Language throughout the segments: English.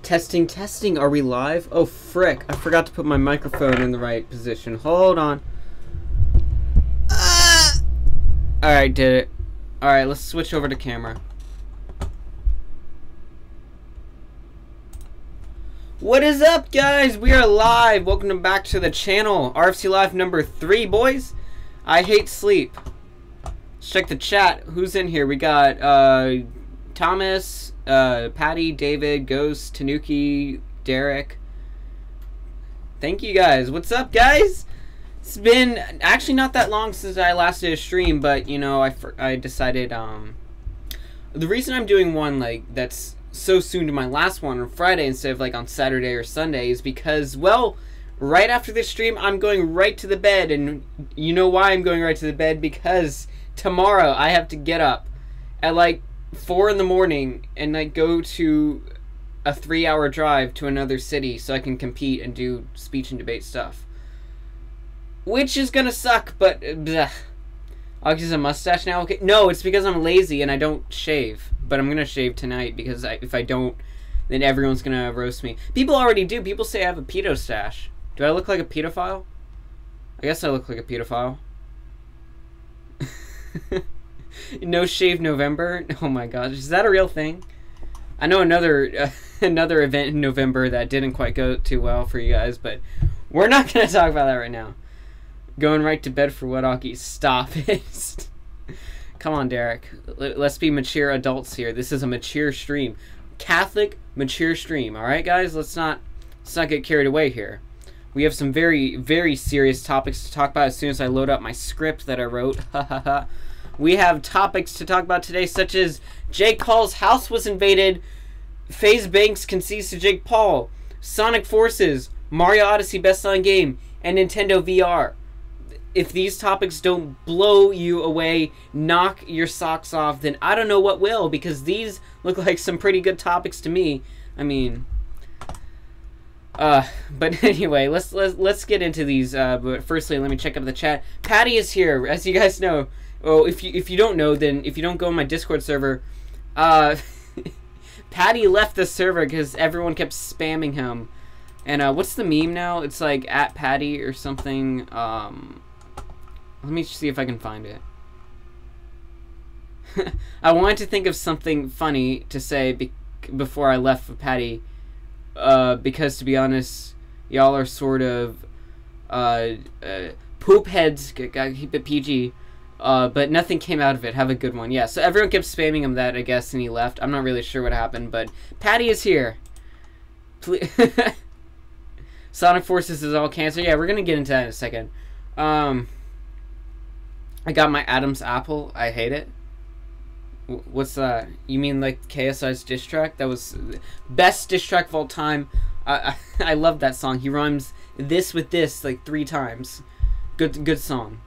Testing, testing. Are we live? Oh, frick. I forgot to put my microphone in the right position. Hold on. Alright, did it. Alright, let's switch over to camera. What is up, guys? We are live. Welcome back to the channel. RFC Live number 3, boys. I hate sleep. Let's check the chat. Who's in here? We got Thomas, Patty, David, Ghost, Tanuki, Derek. Thank you, guys. What's up, guys? It's been actually not that long since I last did a stream, but you know, I decided the reason I'm doing one like that's so soon to my last one on Friday instead of like on Saturday or Sunday is because, well, right after this stream I'm going right to the bed. And you know why I'm going right to the bed? Because tomorrow I have to get up at like 4 in the morning and like go to a 3-hour drive to another city so I can compete and do speech and debate stuff, which is gonna suck. But Augie's a mustache now. Okay, no, it's because I'm lazy and I don't shave. But I'm gonna shave tonight because if I don't, then everyone's gonna roast me. People already do. People say I have a pedo stash. Do I look like a pedophile? I guess I look like a pedophile. No shave November. Oh my gosh, is that a real thing? I know another another event in November that didn't quite go too well for you guys, but we're not gonna talk about that right now. Going right to bed for what, Augie? Stop it. Come on, Derek. Let's be mature adults here. This is a mature stream. Catholic mature stream. Alright, guys? Let's not get carried away here. We have some very, very serious topics to talk about as soon as I load up my script that I wrote. We have topics to talk about today, such as Jake Paul's house was invaded, FaZe Banks concedes to Jake Paul, Sonic Forces, Mario Odyssey best-selling game, and Nintendo VR. If these topics don't blow you away, knock your socks off, then I don't know what will, because these look like some pretty good topics to me. I mean, but anyway, let's get into these. But firstly, let me check out the chat. Patty is here, as you guys know. Oh, if you don't know, then if you don't go on my Discord server, Patty left the server because everyone kept spamming him. And what's the meme now? It's like @Patty or something. Let me see if I can find it. I wanted to think of something funny to say before I left for Patty, because to be honest, y'all are sort of poop heads. Gotta keep it PG. But nothing came out of it. Have a good one. Yeah, so everyone kept spamming him that, I guess, and he left. I'm not really sure what happened, but Patty is here. Please. Sonic Forces is all cancer. Yeah, we're gonna get into that in a second. I got my Adam's apple. I hate it. What's that? You mean like KSI's diss track? That was best diss track of all time. I love that song. He rhymes this with this like 3 times. Good song.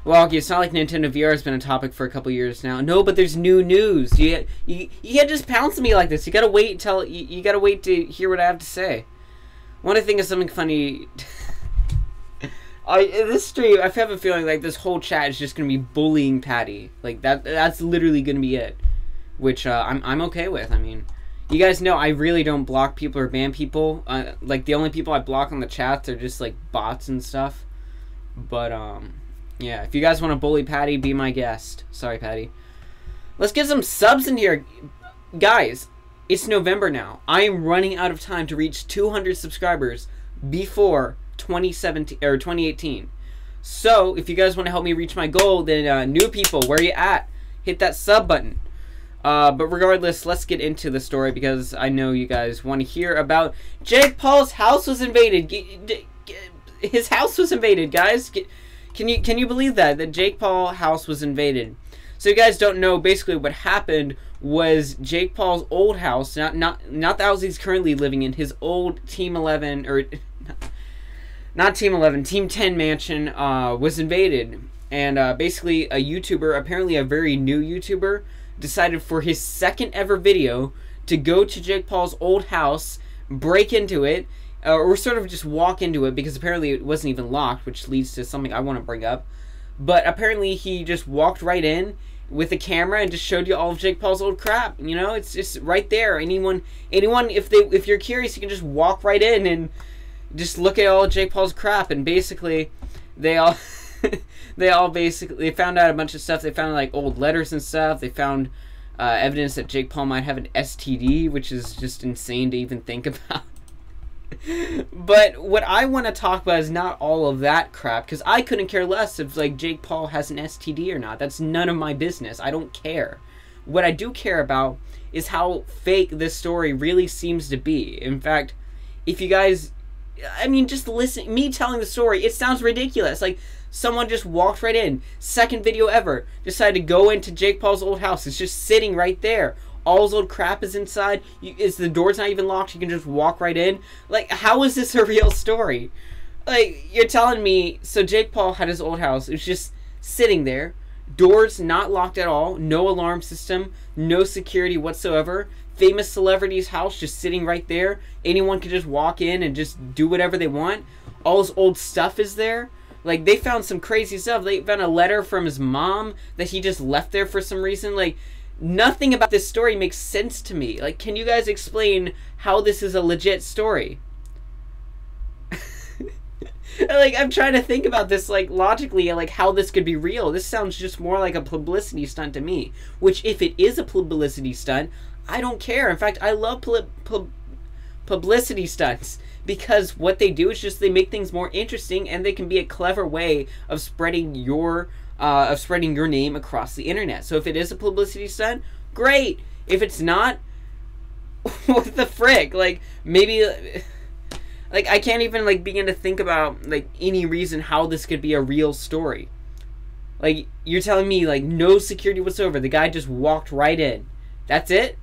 Well, Augie, it's not like Nintendo VR has been a topic for a couple years now. No, but there's new news. You can't just pounce on me like this. You gotta wait till you gotta wait to hear what I have to say. I want to think of something funny. In this stream, I have a feeling like this whole chat is just gonna be bullying Patty. Like that's literally gonna be it, which I'm okay with. I mean, you guys know I really don't block people or ban people. Like the only people I block on the chats are just like bots and stuff. But yeah, if you guys want to bully Patty, be my guest. Sorry, Patty. Let's get some subs in here, guys. It's November now. I am running out of time to reach 200 subscribers before 2017 or 2018. So if you guys want to help me reach my goal, then new people, where you at? Hit that sub button. But regardless, let's get into the story because I know you guys want to hear about Jake Paul's house was invaded. His house was invaded, guys. Can you believe that Jake Paul's house was invaded? So you guys don't know, basically what happened was Jake Paul's old house, not the house he's currently living in, his old Team 11 or not Team 11, Team 10 mansion was invaded. And basically a YouTuber, apparently a very new YouTuber, decided for his second ever video to go to Jake Paul's old house, break into it, or sort of just walk into it, because apparently it wasn't even locked, which leads to something I want to bring up. But apparently he just walked right in with a camera and just showed you all of Jake Paul's old crap. You know, it's just right there. Anyone, if you're curious, you can just walk right in and just look at all of Jake Paul's crap. And basically, they all they found out a bunch of stuff. They found like old letters and stuff. They found evidence that Jake Paul might have an STD, which is just insane to even think about. But what I want to talk about is not all of that crap, because I couldn't care less if like Jake Paul has an STD or not. That's none of my business. I don't care. What I do care about is how fake this story really seems to be. In fact, if you guys, I mean, just listen, me telling the story, it sounds ridiculous. Like, someone just walked right in, second video ever, decided to go into Jake Paul's old house. It's just sitting right there. All his old crap is inside. The door's not even locked. You can just walk right in. Like, how is this a real story? Like, you're telling me, so Jake Paul had his old house. It was just sitting there. Doors not locked at all. No alarm system. No security whatsoever. Famous celebrity's house just sitting right there. Anyone can just walk in and just do whatever they want. All his old stuff is there. Like, they found some crazy stuff. They found a letter from his mom that he just left there for some reason. Like, nothing about this story makes sense to me. Like, can you guys explain how this is a legit story? Like, I'm trying to think about this, like, logically, like, how this could be real. This sounds just more like a publicity stunt to me. Which, if it is a publicity stunt, I don't care. In fact, I love publicity stunts. Because what they do is just they make things more interesting, and they can be a clever way of spreading your name across the internet. So if it is a publicity stunt, great. If it's not, what the frick? Like, maybe, like, I can't even like begin to think about like any reason how this could be a real story. Like, you're telling me like no security whatsoever. The guy just walked right in. That's it?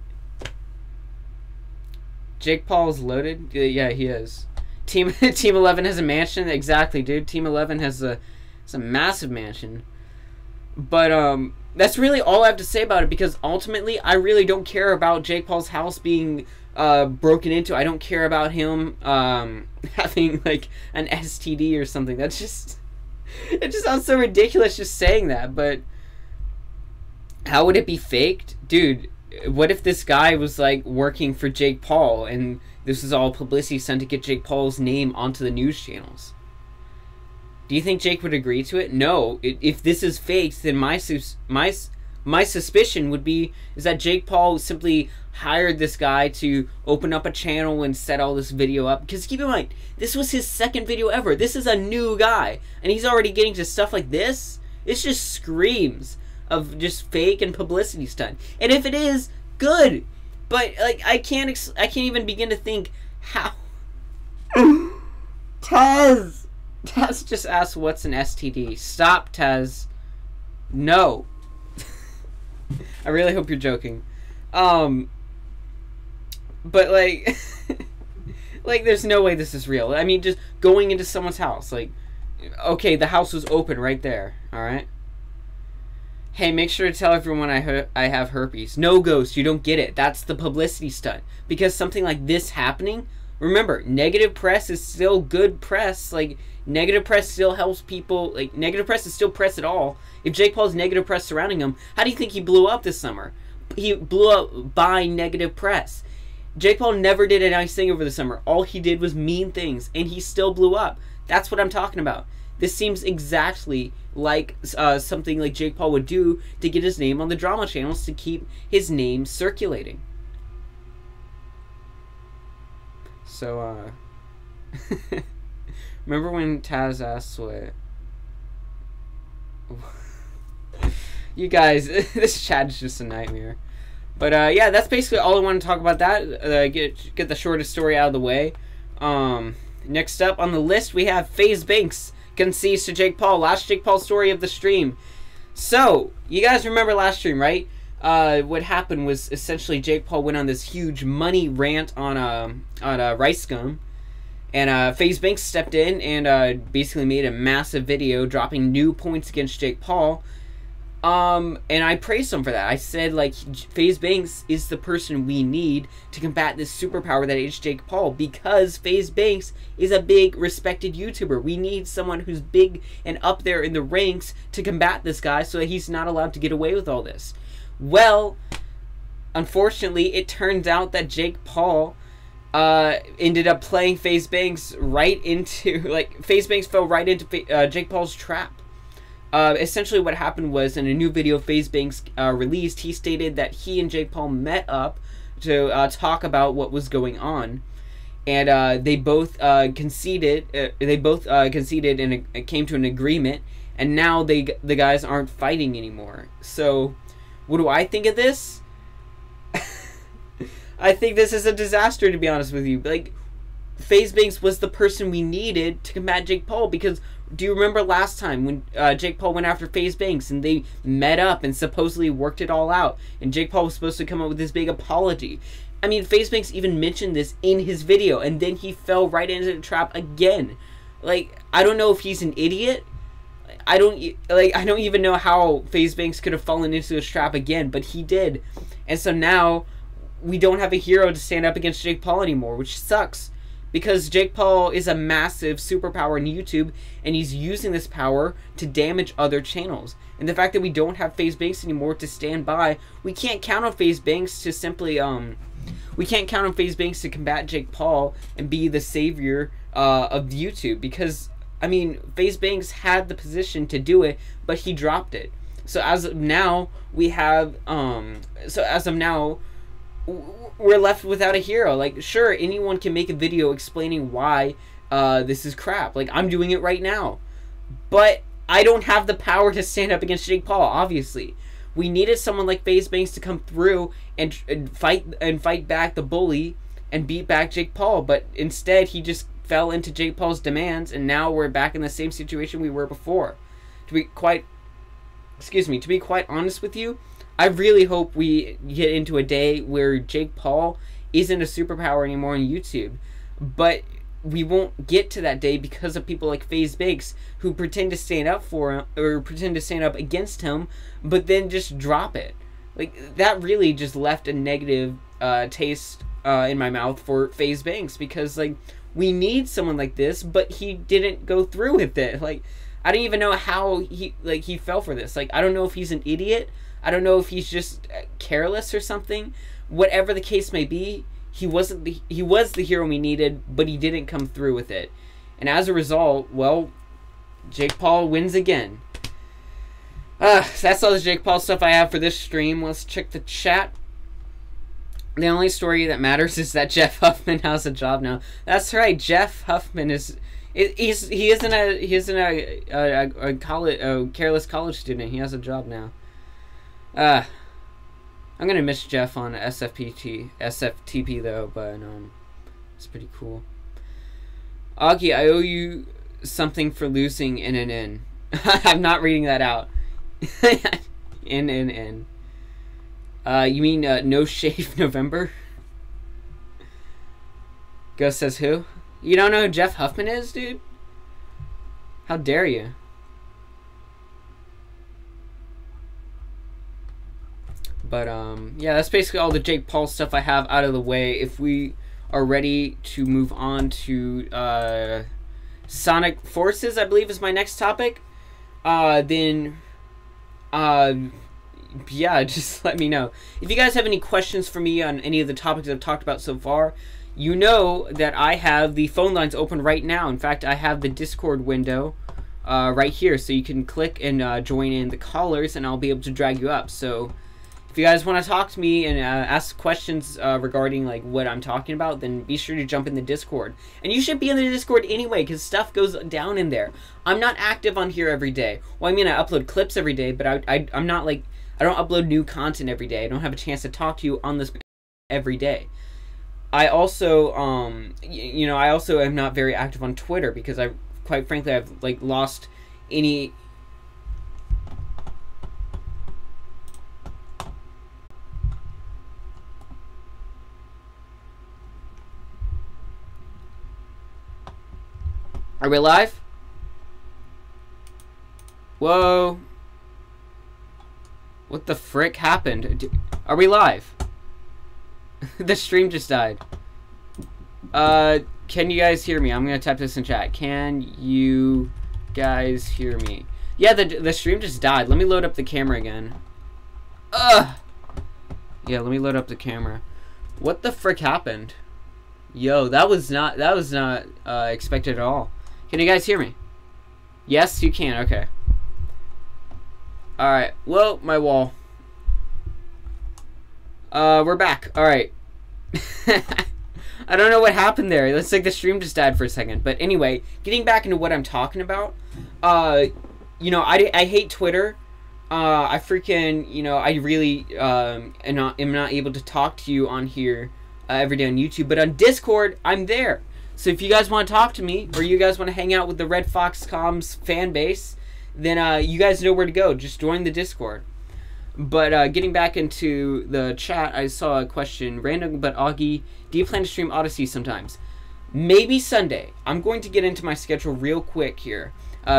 Jake Paul is loaded? Yeah, he is. Team 11 has a mansion? Exactly, dude. Team 11 has a massive mansion. But, that's really all I have to say about it, because ultimately, I really don't care about Jake Paul's house being, broken into. I don't care about him, having, like, an STD or something. That's just... It just sounds so ridiculous just saying that, but... How would it be faked? Dude... What if this guy was like working for Jake Paul and this is all publicity stunt to get Jake Paul's name onto the news channels? Do you think Jake would agree to it? No. If this is fake, then my suspicion would be is that Jake Paul simply hired this guy to open up a channel and set all this video up. Because keep in mind, this was his second video ever. This is a new guy, and he's already getting to stuff like this. It just screams of just fake and publicity stunt. And if it is, good. But like I can't even begin to think how. Taz just asked what's an STD. Stop, Taz. No. I really hope you're joking. But like like there's no way this is real. I mean, just going into someone's house, like, okay, the house was open right there, all right? Hey, make sure to tell everyone I have herpes. No, Ghost, you don't get it. That's the publicity stunt. Because something like this happening, remember, negative press is still good press. Like, negative press still helps people. Like, negative press is still press at all. If Jake Paul's negative press surrounding him, how do you think he blew up this summer? He blew up by negative press. Jake Paul never did a nice thing over the summer. All he did was mean things, and he still blew up. That's what I'm talking about. This seems exactly like something like Jake Paul would do to get his name on the drama channels to keep his name circulating. So, remember when Taz asked what... You guys, this chat is just a nightmare. But, yeah, that's basically all I want to talk about that. Get the shortest story out of the way. Next up on the list, we have FaZe Banks concedes to Jake Paul. Last Jake Paul story of the stream. So, you guys remember last stream, right? What happened was essentially Jake Paul went on this huge money rant on Rice Gum. And FaZe Banks stepped in and basically made a massive video dropping new points against Jake Paul. And I praised him for that. I said, like, FaZe Banks is the person we need to combat this superpower that is Jake Paul, because FaZe Banks is a big, respected YouTuber. We need someone who's big and up there in the ranks to combat this guy so that he's not allowed to get away with all this. Well, unfortunately, it turns out that Jake Paul ended up playing FaZe Banks right into, like, FaZe Banks fell right into Jake Paul's trap. Essentially what happened was, in a new video FaZe Banks released, he stated that he and Jake Paul met up to talk about what was going on, and they both conceded. Conceded and came to an agreement, and now the guys aren't fighting anymore. So, what do I think of this? I think this is a disaster, to be honest with you. Like, FaZe Banks was the person we needed to combat Jake Paul, because do you remember last time when Jake Paul went after FaZe Banks and they met up and supposedly worked it all out, and Jake Paul was supposed to come up with this big apology? I mean, FaZe Banks even mentioned this in his video, and then he fell right into the trap again. Like, I don't know if he's an idiot. I don't even know how FaZe Banks could have fallen into this trap again, but he did. And so now we don't have a hero to stand up against Jake Paul anymore, which sucks. Because Jake Paul is a massive superpower in YouTube, and he's using this power to damage other channels. And the fact that we don't have FaZe Banks anymore to stand by, we can't count on FaZe Banks to simply, we can't count on FaZe Banks to combat Jake Paul and be the savior of YouTube. Because, I mean, FaZe Banks had the position to do it, but he dropped it. So as of now, we have, we're left without a hero. Like, sure, anyone can make a video explaining why this is crap. Like, I'm doing it right now. But I don't have the power to stand up against Jake Paul, obviously. We needed someone like FaZe Banks to come through and fight back the bully and beat back Jake Paul. But instead, he just fell into Jake Paul's demands, and now we're back in the same situation we were before. To be quite honest with you, I really hope we get into a day where Jake Paul isn't a superpower anymore on YouTube. But we won't get to that day because of people like FaZe Banks who pretend to stand up for him, or pretend to stand up against him, but then just drop it. Like, that really just left a negative taste in my mouth for FaZe Banks, because, like, we need someone like this, but he didn't go through with it. Like, I don't even know how he fell for this. Like, I don't know if he's an idiot. I don't know if he's just careless or something. Whatever the case may be, he was the hero we needed, but he didn't come through with it. And as a result, well, Jake Paul wins again. That's all the Jake Paul stuff I have for this stream. Let's check the chat. The only story that matters is that Jeff Huffman has a job now. That's right, Jeff Huffman is. He isn't a careless college student. He has a job now. I'm gonna miss Jeff on SFTP though, but it's pretty cool. Augie, I owe you something for losing NNN. I'm not reading that out. NNN. You mean No Shave November? Ghost says who? You don't know who Jeff Huffman is, dude? How dare you? But, yeah, that's basically all the Jake Paul stuff I have out of the way. If we are ready to move on to Sonic Forces, I believe is my next topic, then, yeah, just let me know. If you guys have any questions for me on any of the topics I've talked about so far, you know that I have the phone lines open right now. In fact, I have the Discord window right here, so you can click and join in the callers, and I'll be able to drag you up. So if you guys want to talk to me and ask questions regarding like what I'm talking about, then be sure to jump in the Discord. And you should be in the Discord anyway, because stuff goes down in there. I'm not active on here every day. Well, I mean, I upload clips every day, but I'm not like, I don't upload new content every day. I don't have a chance to talk to you on this every day. I also, you know, I also am not very active on Twitter because quite frankly, I've like lost any. Are we live? Whoa. What the frick happened? Are we live? The stream just died. Can you guys hear me? I'm gonna type this in chat. Can you guys hear me? Yeah, the stream just died. Let me load up the camera again. Ugh! Yeah, let me load up the camera. What the frick happened? Yo, that was not expected at all. Can you guys hear me? Yes, you can. Okay. Alright. Well, my wall. We're back. Alright. I don't know what happened there. Looks like the stream just died for a second. But anyway, getting back into what I'm talking about. You know, I hate Twitter. I freaking, you know, I really am not able to talk to you on here every day on YouTube. But on Discord, I'm there. So if you guys want to talk to me, or you guys want to hang out with the RedFoxComms fan base, then you guys know where to go. Just join the Discord. But getting back into the chat, I saw a question. Random, but Augie, do you plan to stream Odyssey sometimes? Maybe Sunday. I'm going to get into my schedule real quick here.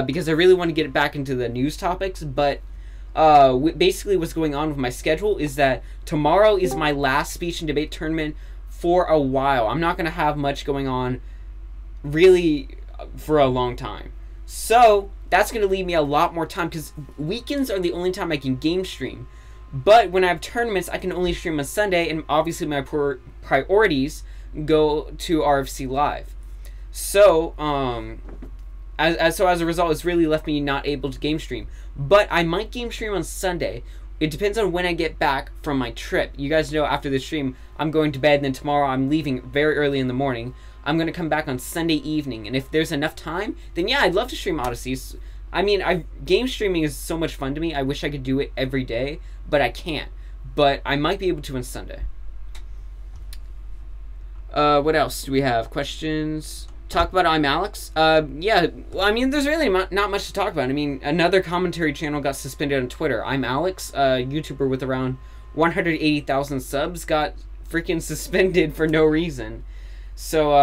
Because I really want to get back into the news topics. But basically what's going on with my schedule is that tomorrow is my last speech and debate tournament for a while. I'm not going to have much going on really for a long time. So that's going to leave me a lot more time, because weekends are the only time I can game stream. But when I have tournaments, I can only stream on Sunday, and obviously my priorities go to RFC Live. So, as a result, it's really left me not able to game stream. But I might game stream on Sunday. It depends on when I get back from my trip. You guys know after the stream, I'm going to bed, and then tomorrow I'm leaving very early in the morning. I'm going to come back on Sunday evening, and if there's enough time, then yeah, I'd love to stream Odyssey. I mean, game streaming is so much fun to me. I wish I could do it every day, but I can't. But I might be able to on Sunday. What else do we have? Questions? Talk about I'm Alex? Yeah, well, I mean, there's really not much to talk about. I mean, another commentary channel got suspended on Twitter. I'm Alex, a YouTuber with around 180,000 subs, got freaking suspended for no reason. So,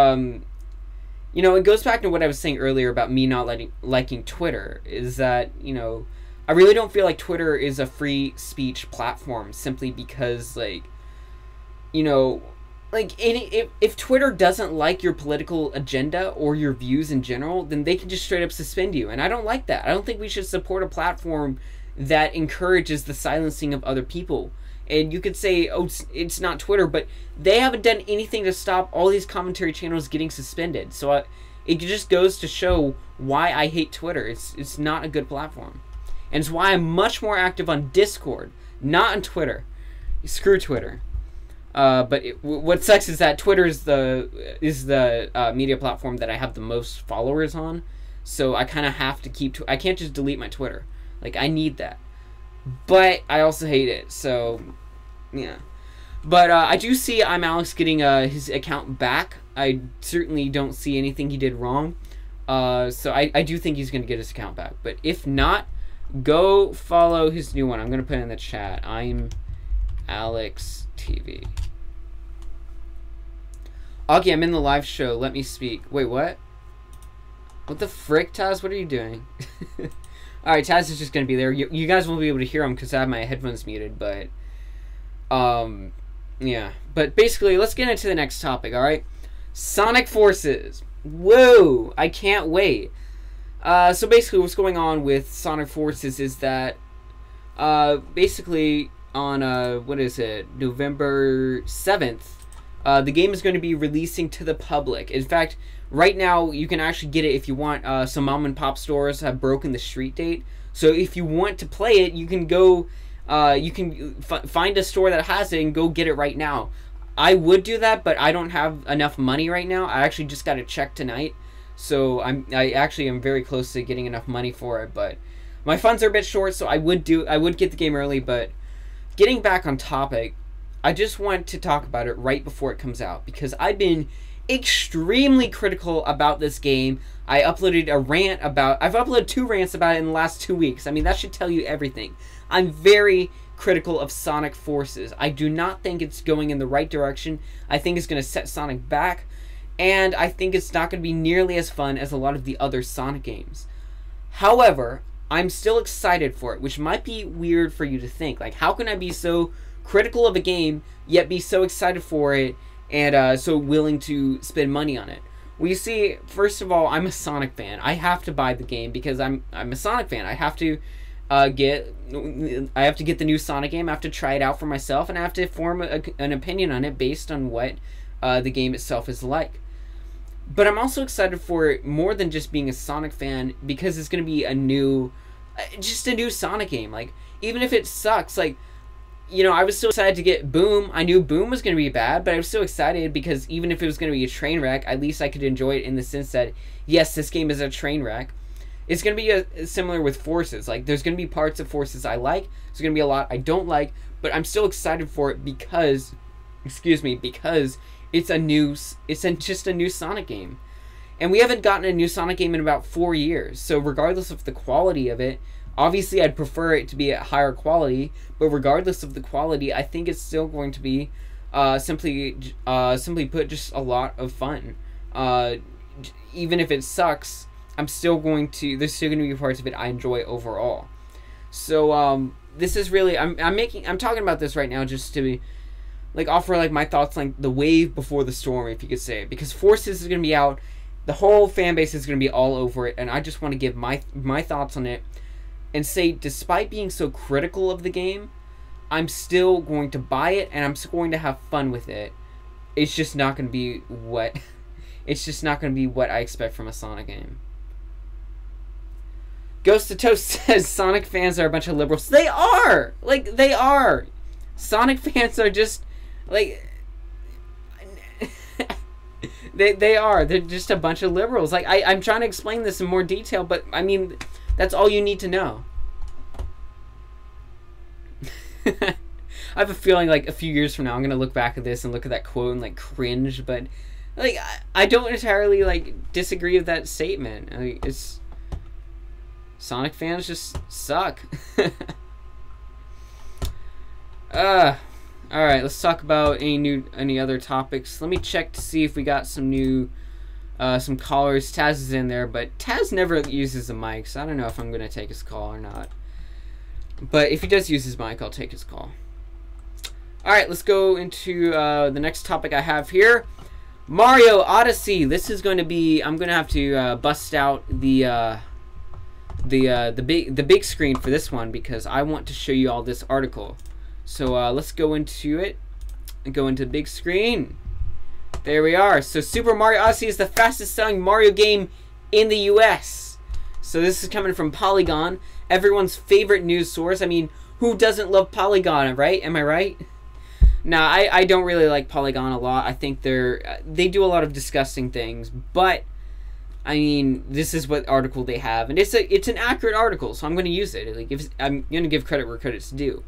you know, it goes back to what I was saying earlier about me not liking Twitter, is that, you know, I really don't feel like Twitter is a free speech platform, simply because, like, you know, like, if Twitter doesn't like your political agenda or your views in general, then they can just straight up suspend you, and I don't like that. I don't think we should support a platform that encourages the silencing of other people. And you could say, oh, it's not Twitter, but they haven't done anything to stop all these commentary channels getting suspended. So it just goes to show why I hate Twitter. It's not a good platform. And it's why I'm much more active on Discord, not on Twitter. Screw Twitter. But what sucks is that Twitter is the media platform that I have the most followers on. So I kind of have to keep... I can't just delete my Twitter. Like, I need that. But I also hate it, so yeah. But I do see I'm Alex getting his account back. I certainly don't see anything he did wrong. So I do think he's going to get his account back. But if not, go follow his new one. I'm going to put it in the chat. I'm Alex TV. Augie, I'm in the live show. Let me speak. Wait, what? What the frick, Taz? What are you doing? Alright, Taz is just going to be there. You guys won't be able to hear him because I have my headphones muted, but... yeah. But basically, let's get into the next topic, alright? Sonic Forces. Whoa! I can't wait. So basically, what's going on with Sonic Forces is that... basically, on, what is it? November 7th, the game is going to be releasing to the public. In fact... Right now, you can actually get it if you want. Some mom and pop stores have broken the street date. So if you want to play it, you can go, you can find a store that has it and go get it right now. I would do that, but I don't have enough money right now. I actually just got a check tonight. So I actually am very close to getting enough money for it. But my funds are a bit short, so I would get the game early. But getting back on topic, I just want to talk about it right before it comes out, because I've been extremely critical about this game. I've uploaded 2 rants about it in the last 2 weeks. I mean, that should tell you everything. I'm very critical of Sonic Forces. I do not think it's going in the right direction. I think it's going to set Sonic back, and I think it's not going to be nearly as fun as a lot of the other Sonic games. However, I'm still excited for it, which might be weird for you to think. Like, how can I be so critical of a game, yet be so excited for it, and so willing to spend money on it? Well, you see, first of all, I'm a Sonic fan. I have to buy the game because I'm a Sonic fan. I have to get the new Sonic game. I have to try it out for myself, and I have to form an opinion on it based on what the game itself is like. But I'm also excited for it more than just being a Sonic fan, because it's going to be just a new Sonic game. Like, even if it sucks, like, you know, I was so excited to get Boom. I knew Boom was going to be bad, but I was so excited because even if it was going to be a train wreck, at least I could enjoy it in the sense that, yes, this game is a train wreck. It's going to be similar with Forces. Like, there's going to be parts of Forces I like. There's going to be a lot I don't like, but I'm still excited for it because, because it's just a new Sonic game. And we haven't gotten a new Sonic game in about 4 years. So regardless of the quality of it, obviously I'd prefer it to be at higher quality, but regardless of the quality, I think it's still going to be simply put, just a lot of fun. Even if it sucks, there's still going to be parts of it I enjoy overall. So this is really, I'm talking about this right now just to be, like, offer like my thoughts, like the wave before the storm, if you could say, because Forces is going to be out, the whole fan base is going to be all over it, and I just want to give my thoughts on it and say, despite being so critical of the game, I'm still going to buy it, and I'm still going to have fun with it. It's just not going to be what I expect from a Sonic game. Ghost to Toast says Sonic fans are a bunch of liberals. They are! Like, they are! Sonic fans are just, like, they are. They're just a bunch of liberals. Like, I'm trying to explain this in more detail, but, I mean, that's all you need to know. I have a feeling, like, a few years from now, I'm going to look back at this and look at that quote and, like, cringe, but, like, I don't entirely, like, disagree with that statement. I mean, it's... Sonic fans just suck. Alright, let's talk about any other topics. Let me check to see if we got some new some callers. Taz is in there, but Taz never uses a mic, so I don't know if I'm gonna take his call or not. But if he does use his mic, I'll take his call. Alright, let's go into the next topic I have here. Mario Odyssey. This is going to be, I'm gonna have to bust out the big screen for this one because I want to show you all this article. So let's go into it and go into big screen. There we are. So Super Mario Odyssey is the fastest selling Mario game in the US. So this is coming from Polygon, everyone's favorite news source. I mean, who doesn't love Polygon, right? Am I right? Nah, I don't really like Polygon a lot. I think they do a lot of disgusting things, but I mean, this is what article they have, and it's an accurate article, so I'm going to use it. Like, I'm going to give credit where credit's due.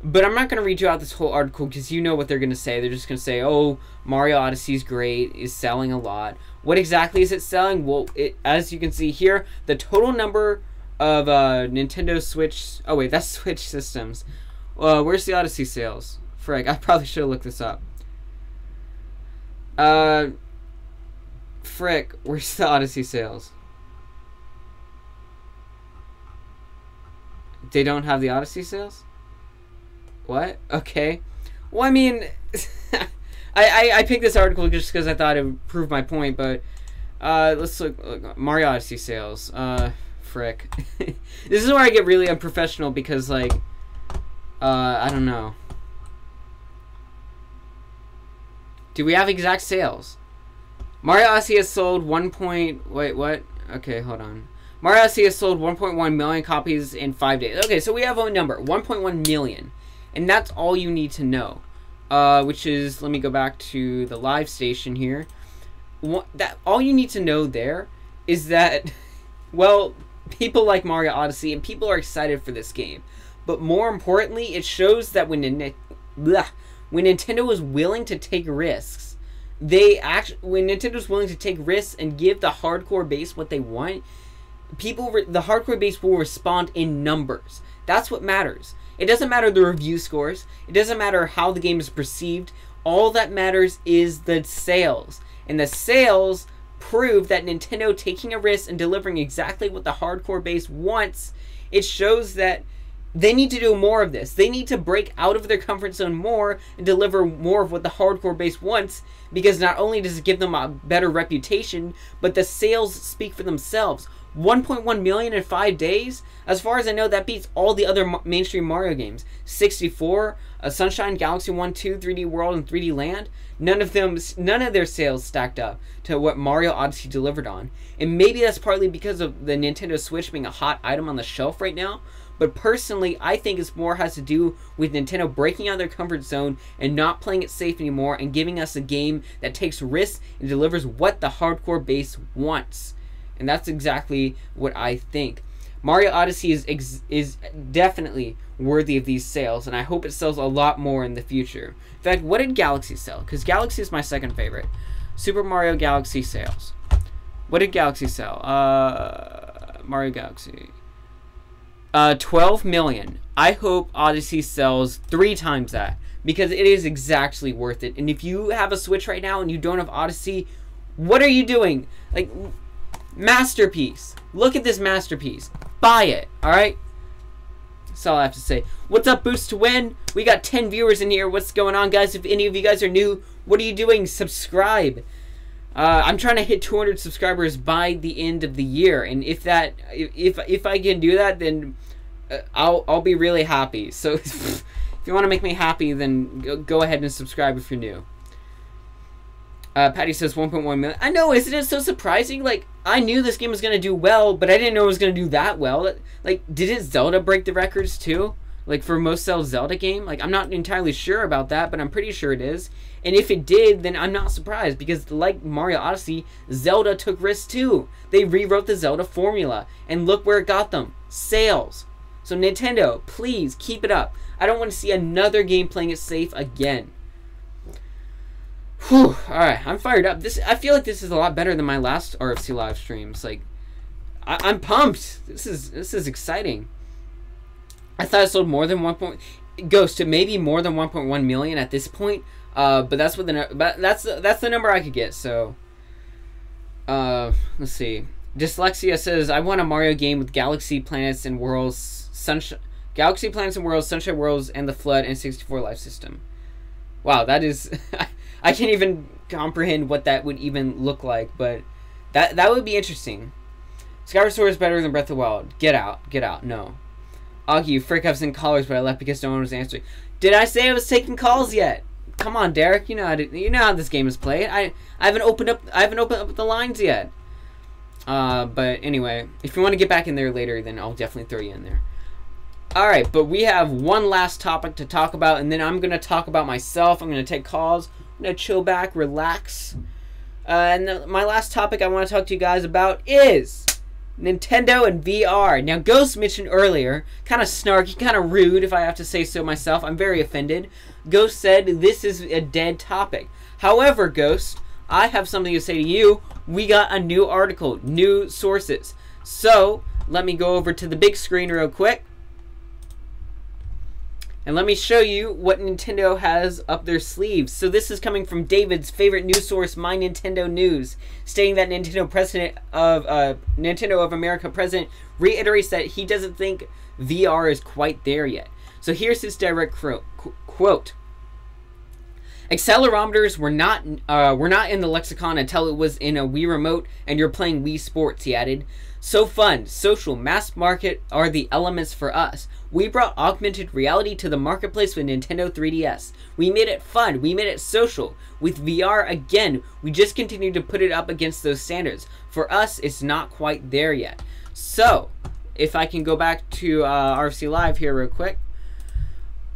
But I'm not going to read you out this whole article because you know what they're going to say. They're just going to say, oh, Mario Odyssey's great, is selling a lot. What exactly is it selling? Well, as you can see here, the total number of Nintendo Switch... Oh, wait, that's Switch systems. Where's the Odyssey sales? Frick, I probably should have looked this up. Frick, where's the Odyssey sales? They don't have the Odyssey sales? What? Okay. Well, I mean, I picked this article just because I thought it would prove my point, but let's look Mario Odyssey sales. Frick. This is where I get really unprofessional because, like, I don't know. Do we have exact sales? Mario Odyssey has sold wait, what? Okay, hold on. Mario Odyssey has sold 1.1 million copies in 5 days. Okay, so we have a number, 1.1 million. And that's all you need to know. Which is, let me go back to the live station here. All you need to know there is that, well, people like Mario Odyssey and people are excited for this game. But more importantly, it shows that when Nintendo is willing to take risks, when Nintendo's willing to take risks and give the hardcore base what they want, the hardcore base will respond in numbers. That's what matters. It doesn't matter the review scores. It doesn't matter how the game is perceived. All that matters is the sales. And the sales prove that Nintendo taking a risk and delivering exactly what the hardcore base wants It shows that they need to do more of this. They need to break out of their comfort zone more and deliver more of what the hardcore base wants, because not only does it give them a better reputation, but the sales speak for themselves. 1.1 million in 5 days? As far as I know, that beats all the other mainstream Mario games. 64, Sunshine, Galaxy 1, 2, 3D World, and 3D Land. None of their sales stacked up to what Mario Odyssey delivered on. And maybe that's partly because of the Nintendo Switch being a hot item on the shelf right now. But personally, I think it's more has to do with Nintendo breaking out of their comfort zone and not playing it safe anymore and giving us a game that takes risks and delivers what the hardcore base wants. And that's exactly what I think. Mario Odyssey is definitely worthy of these sales, and I hope it sells a lot more in the future. In fact, what did Galaxy sell? Because Galaxy is my second favorite. Super Mario Galaxy sales. What did Galaxy sell? Mario Galaxy. 12 million. I hope Odyssey sells 3 times that, because it is exactly worth it. And if you have a Switch right now and you don't have Odyssey, what are you doing? Like, masterpiece. Look at this masterpiece. Buy it, alright? That's all I have to say. What's up, Boost to Win? We got 10 viewers in here. What's going on, guys? If any of you guys are new, what are you doing? Subscribe. I'm trying to hit 200 subscribers by the end of the year, and if I can do that, then I'll be really happy. So if you want to make me happy, then go ahead and subscribe if you're new. Patty says 1.1 million. I know, isn't it so surprising? Like, I knew this game was gonna do well, but I didn't know it was gonna do that well. Like, didn't Zelda break the records too? Like, for most sold Zelda game? Like, I'm not entirely sure about that, but I'm pretty sure it is. And if it did, then I'm not surprised, because like Mario Odyssey, Zelda took risks too. They rewrote the Zelda formula, and look where it got them. Sales. So Nintendo, please, keep it up. I don't want to see another game playing it safe again. Whew, alright, I'm fired up. I feel like this is a lot better than my last RFC live streams. Like, I'm pumped. This is exciting. I thought it sold more than Ghost to maybe more than 1.1 million at this point. But that's what that's the number I could get. So, let's see. Dyslexia says, I want a Mario game with Galaxy Planets and Worlds, Galaxy Planets and Worlds, Sunshine Worlds, and the Flood and 64 life system. Wow, that is I can't even comprehend what that would even look like, but that would be interesting. Skyward Sword is better than Breath of the Wild. Get out, no. Augie, you frick, I was in callers, but I left because no one was answering. Did I say I was taking calls yet? Come on, Derek. You know how this game is played. I haven't opened up the lines yet. But anyway, if you want to get back in there later, then I'll definitely throw you in there. All right, but we have one last topic to talk about, and then I'm gonna talk about myself. I'm gonna take calls. I'm gonna chill back, relax. And my last topic I want to talk to you guys about is Nintendo and VR. Now, Ghost mentioned earlier, kind of snarky, kind of rude, if I have to say so myself. I'm very offended. Ghost said this is a dead topic. However, Ghost, I have something to say to you. We got a new article, new sources. So, let me go over to the big screen real quick. And let me show you what Nintendo has up their sleeves. So this is coming from David's favorite news source, My Nintendo News, stating that Nintendo of America president reiterates that he doesn't think VR is quite there yet. So here's his direct quote. Accelerometers were not in the lexicon until it was in a Wii Remote and you're playing Wii Sports, he added. So fun, social, mass market are the elements for us. We brought augmented reality to the marketplace with Nintendo 3DS. We made it fun, we made it social. With VR, again, we just continue to put it up against those standards. For us, it's not quite there yet. So, if I can go back to RFC Live here real quick.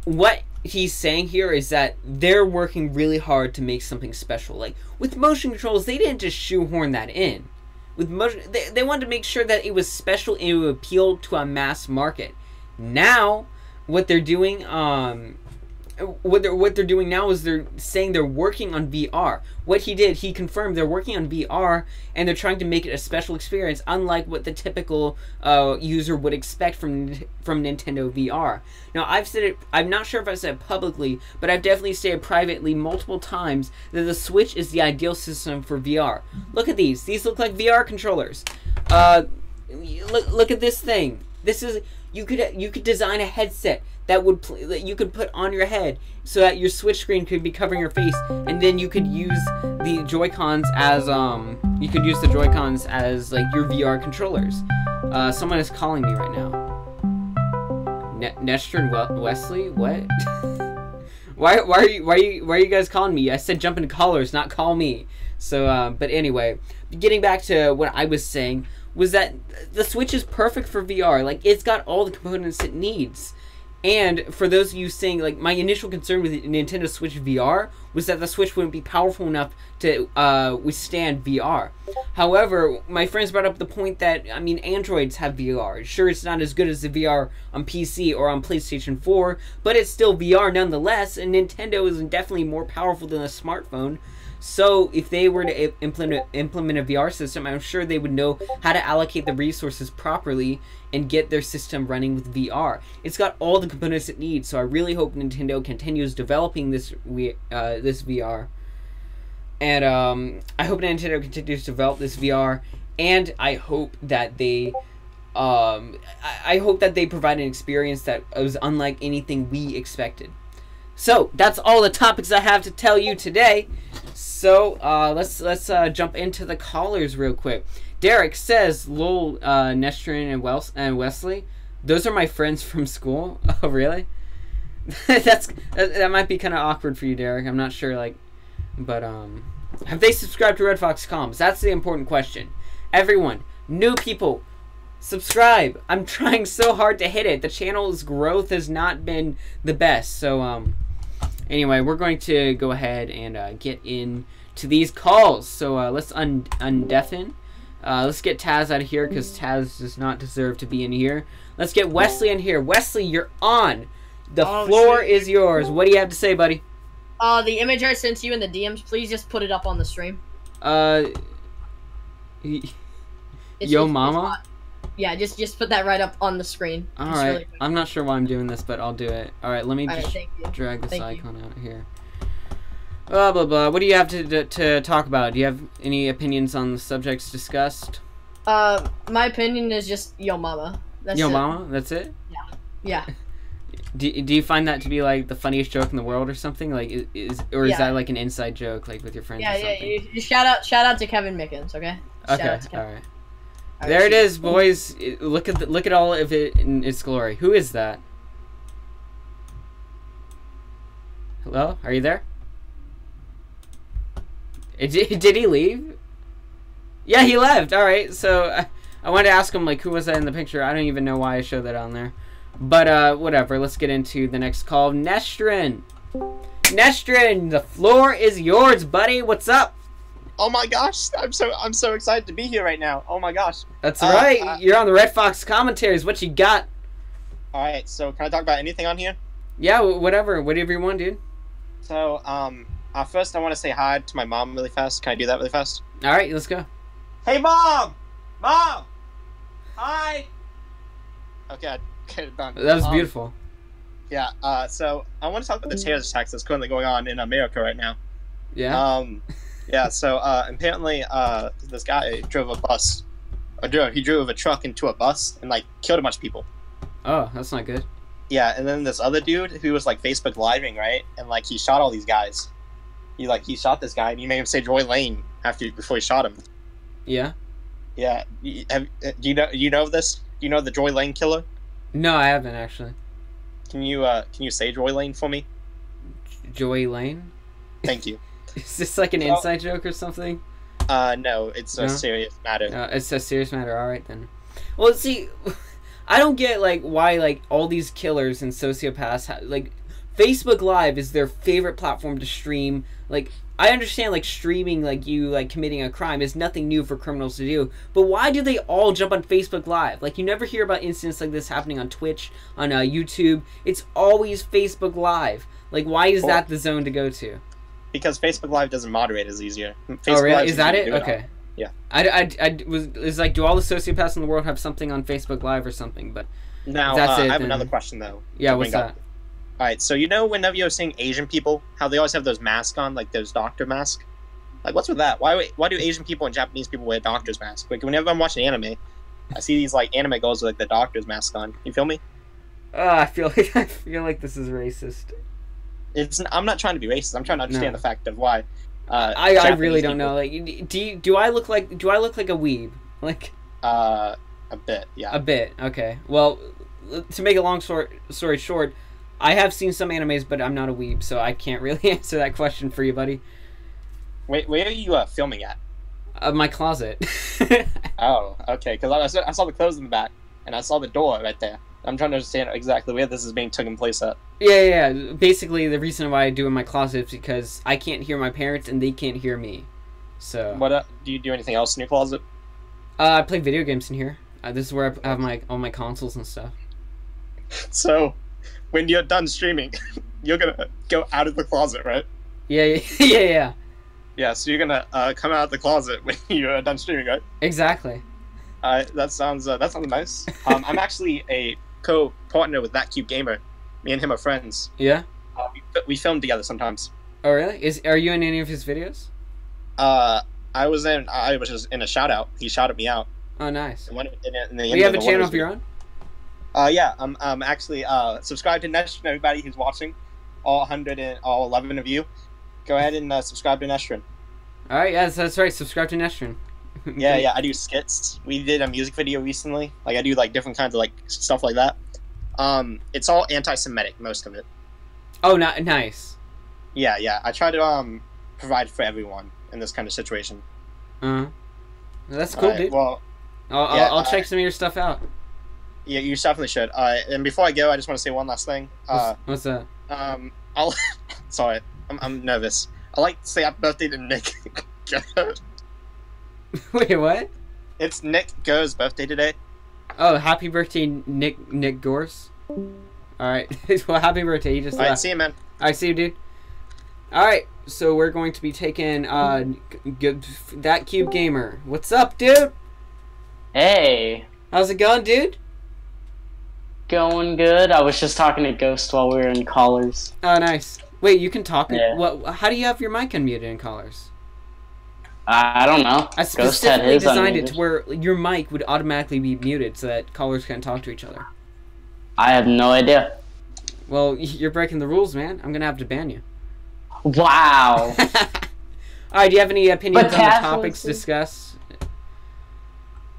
What he's saying here is that they're working really hard to make something special. Like, with motion controls, they didn't just shoehorn that in. With motion, they wanted to make sure that it was special and it would appeal to a mass market. Now, what they're doing, what they're doing now is they're saying they're working on VR. What he did, he confirmed they're working on VR and they're trying to make it a special experience, unlike what the typical user would expect from Nintendo VR. Now, I've said it. I'm not sure if I said it publicly, but I've definitely stated privately multiple times that the Switch is the ideal system for VR. Look at these. These look like VR controllers. Look at this thing. This is, You could design a headset that would that you could put on your head so that your Switch screen could be covering your face, and then you could use the Joy-Cons as like your VR controllers. Someone is calling me right now. Nestor and Wesley, what? why are you guys calling me? I said jump into callers, not call me. So, but anyway, getting back to what I was saying was that the Switch is perfect for VR. Like, it's got all the components it needs. And for those of you saying, like, my initial concern with the Nintendo Switch VR was that the Switch wouldn't be powerful enough to withstand VR. However, my friends brought up the point that, I mean, Androids have VR. Sure, it's not as good as the VR on PC or on PlayStation 4, but it's still VR nonetheless, and Nintendo is definitely more powerful than a smartphone. So if they were to implement a VR system, I'm sure they would know how to allocate the resources properly and get their system running with VR. It's got all the components it needs, so I really hope Nintendo continues developing this VR. And I hope Nintendo continues to develop this VR, and I hope that they provide an experience that was unlike anything we expected. So that's all the topics I have to tell you today. So let's jump into the callers real quick. Derek says, "Lol, Nestrin and Wesley, those are my friends from school." Oh, really? that might be kind of awkward for you, Derek. I'm not sure, like, but have they subscribed to RedFoxComms? That's the important question. Everyone, new people, subscribe. I'm trying so hard to hit it. The channel's growth has not been the best. So anyway, we're going to go ahead and get into these calls. So let's undeafen. Let's get Taz out of here because Taz does not deserve to be in here. Let's get Wesley in here. Wesley, you're on. The floor is yours. What do you have to say, buddy? The image I sent you in the DMs, please just put it up on the stream. Yo mama? Yeah, just put that right up on the screen. Alright, really I'm not sure why I'm doing this, but I'll do it. Alright, let me just drag this Thank icon out here. Blah, blah, blah. What do you have to talk about? Do you have any opinions on the subjects discussed? My opinion is just yo mama. That's yo it. mama? That's it? Yeah. Do you find that to be like the funniest joke in the world or something? Like is that like an inside joke like with your friends or something? Yeah. You shout out to Kevin Mickens, okay? Okay, alright. There it is, boys. Look at all of it in its glory. Who is that? Hello? Are you there? Did he leave? Yeah, he left. Alright, so I wanted to ask him, like, who was that in the picture? I don't even know why I showed that on there. But, whatever. Let's get into the next call. Nestrin! Nestrin, the floor is yours, buddy. What's up? Oh my gosh, I'm so excited to be here right now. Oh my gosh. That's right. You're on the Red Fox commentaries. What you got? Alright, so can I talk about anything on here? Yeah, whatever you want, dude. So, first I want to say hi to my mom really fast. Can I do that really fast? Alright, let's go. Hey, Mom! Mom! Hi! Okay, done. That was beautiful. Yeah, so I want to talk about the terrorist attacks that's currently going on in America right now. Yeah? Yeah, so, apparently, this guy drove a bus. He drove a truck into a bus and, like, killed a bunch of people. Oh, that's not good. Yeah, and then this other dude who was, like, Facebook Living, right? And, like, he shot all these guys. He shot this guy and he made him say Joy Lane before he shot him. Yeah? Yeah. Do you know this? Do you know the Joy Lane killer? No, I haven't, actually. Can you say Joy Lane for me? Joy Lane? Thank you. Is this like an inside joke or something? No, it's a serious matter. It's a serious matter. All right then. Well, see, I don't get like why like all these killers and sociopaths like Facebook Live is their favorite platform to stream. Like I understand like streaming like you like committing a crime is nothing new for criminals to do, but why do they all jump on Facebook Live? Like you never hear about incidents like this happening on Twitch, on YouTube. It's always Facebook Live. Like why is that the zone to go to? Because Facebook Live doesn't moderate as easier. Facebook oh, really? Live is that it? Okay. Yeah. It's like, do all the sociopaths in the world have something on Facebook Live or something? But now, that's it, I have another question, though. Yeah, what's that? Alright, so you know whenever you're seeing Asian people, how they always have those masks on, like those doctor masks? Like, what's with that? Why do Asian people and Japanese people wear doctor's masks? Like, whenever I'm watching anime, I see these like anime girls with like the doctor's mask on. You feel me? I feel like this is racist. I'm not trying to be racist. I'm trying to understand the fact of why. I really don't know. Like, do I look like a weeb? Like, a bit, yeah. A bit. Okay. Well, to make a long story short, I have seen some animes, but I'm not a weeb, so I can't really answer that question for you, buddy. Wait, where are you filming at? My closet. Oh, okay. Because I saw the clothes in the back, and I saw the door right there. I'm trying to understand exactly where this is being taken place at. Yeah. Basically, the reason why I do it in my closet is because I can't hear my parents, and they can't hear me. So. What? Do you do anything else in your closet? I play video games in here. This is where I have all my consoles and stuff. So, when you're done streaming, you're gonna go out of the closet, right? Yeah. Yeah, so you're gonna come out of the closet when you're done streaming, right? Exactly. That sounds nice. I'm actually a co-partner with That Cube Gamer. Me and him are friends. Yeah. We film together sometimes. Oh really? Are you in any of his videos? I was just in a shout out. He shouted me out. Oh nice. Do you have a channel of your own? Yeah. I'm actually subscribe to Nestrin. Everybody who's watching, all 11 of you, go ahead and subscribe to Nestrin. All right. Yes, that's right. Subscribe to Nestrin. Yeah. I do skits. We did a music video recently. Like I do like different kinds of like stuff like that. It's all anti-Semitic, most of it. Oh, nice. Yeah. I try to provide for everyone in this kind of situation. That's cool, dude. Well, I'll check some of your stuff out. Yeah, you definitely should. And before I go, I just want to say one last thing. What's that? Sorry, I'm nervous. I'd like to say happy birthday to Nick. Wait, what? It's Nick Go's birthday today. Oh, happy birthday, Nick Gorse. Alright, well, happy birthday. You just Alright, see you, man. Alright, see you, dude. Alright, so we're going to be taking, That Cube Gamer. What's up, dude? Hey. How's it going, dude? Going good. I was just talking to Ghost while we were in callers. Oh, nice. Wait, you can talk? Yeah. How do you have your mic unmuted in callers? I don't know. I specifically designed it to where your mic would automatically be muted so that callers can't talk to each other. I have no idea. Well, you're breaking the rules, man. I'm gonna have to ban you. Wow. Alright, do you have any opinions on the topics discussed?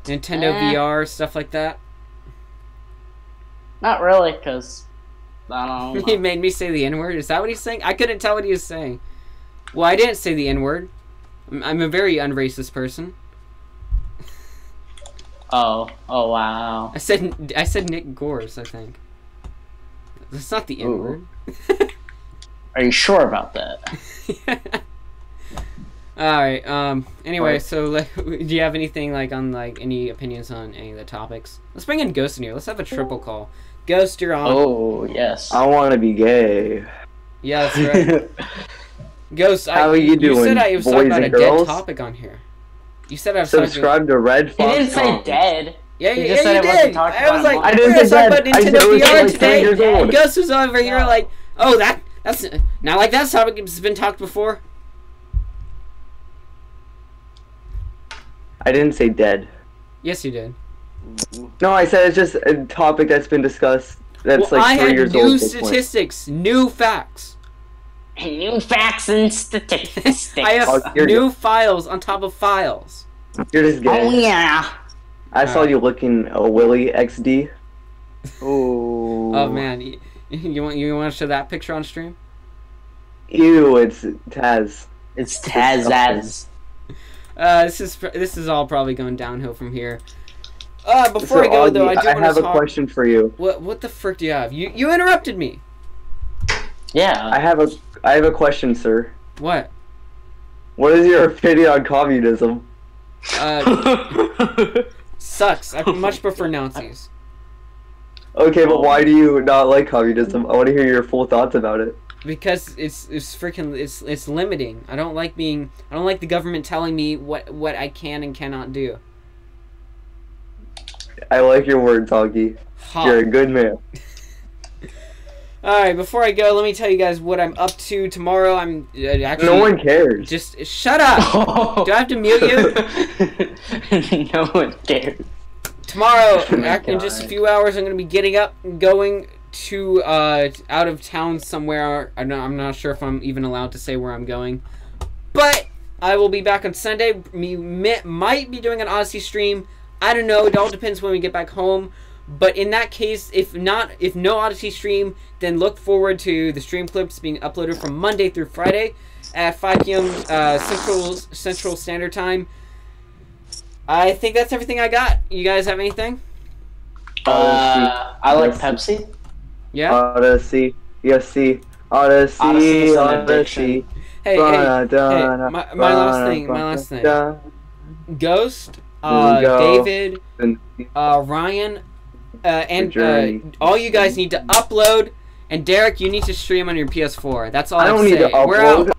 Nintendo VR, stuff like that? Not really, because I don't know. He made me say the N-word? Is that what he's saying? I couldn't tell what he was saying. Well, I didn't say the N-word. I'm a very unracist person. Oh wow. I said Nick Gorse, I think. That's not the N-word. Are you sure about that? Alright, anyway, so, like, do you have anything, like, on, like, any opinions on any of the topics? Let's bring in Ghost in here. Let's have a triple call. Ghost, you're on. Oh, yes. I want to be gay. Yeah, that's right. Ghost, how are you doing, you said I was talking about a dead topic on here. You said I was subscribe to RedFoxComms. He didn't say dead. Yeah, you just said it did. I was like, I didn't say about Nintendo VR today. And Ghost was over here like, oh, that's not like that topic has been talked before. I didn't say dead. Yes, you did. No, I said it's just a topic that's been discussed. That's like 3 years old. I had new statistics, new facts. New facts and statistics. I have new files on top of files. You're just gay. Oh yeah. I saw you looking a Willy XD. Ooh. Oh man, you want to show that picture on stream? Ew, it's Taz. It's Pizazz. This is all probably going downhill from here. Before I go Augie, though, I have a question for you. What the frick do you have? You interrupted me. Yeah. I have a question, sir. What? What is your opinion on communism? Sucks. I much prefer Nazis. Okay, but why do you not like communism? I want to hear your full thoughts about it. Because it's limiting. I don't like the government telling me what I can and cannot do. I like your words, Augie. You're a good man. Alright, before I go, let me tell you guys what I'm up to tomorrow. I'm actually... No one cares. Just shut up! Do I have to mute you? No one cares. Tomorrow, Oh my in just a God. few hours, I'm going to be getting up and going to out of town somewhere. I'm not sure if I'm even allowed to say where I'm going. But I will be back on Sunday. We might be doing an Odyssey stream. I don't know. It all depends when we get back home. But in that case, if no Odyssey stream, then look forward to the stream clips being uploaded from Monday through Friday at 5 p.m. Central Standard Time. I think that's everything I got. You guys have anything? I like Pepsi. Yeah? Odyssey. Yes, see. Odyssey. Odyssey is an Odyssey. Hey, my last thing. Ghost, David, Ryan, and all you guys need to upload. And Derek, you need to stream on your PS4. That's all I have to say. don't need to upload. We're out.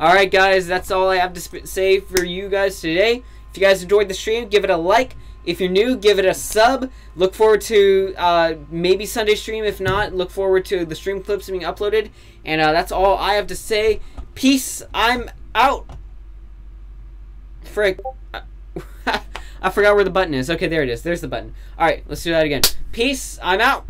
Alright, guys, that's all I have to say for you guys today. If you guys enjoyed the stream, give it a like. If you're new, give it a sub. Look forward to maybe Sunday stream. If not, look forward to the stream clips being uploaded. And that's all I have to say. Peace. I'm out. Frick. I forgot where the button is. Okay, there it is. There's the button. Alright, let's do that again. Peace. I'm out.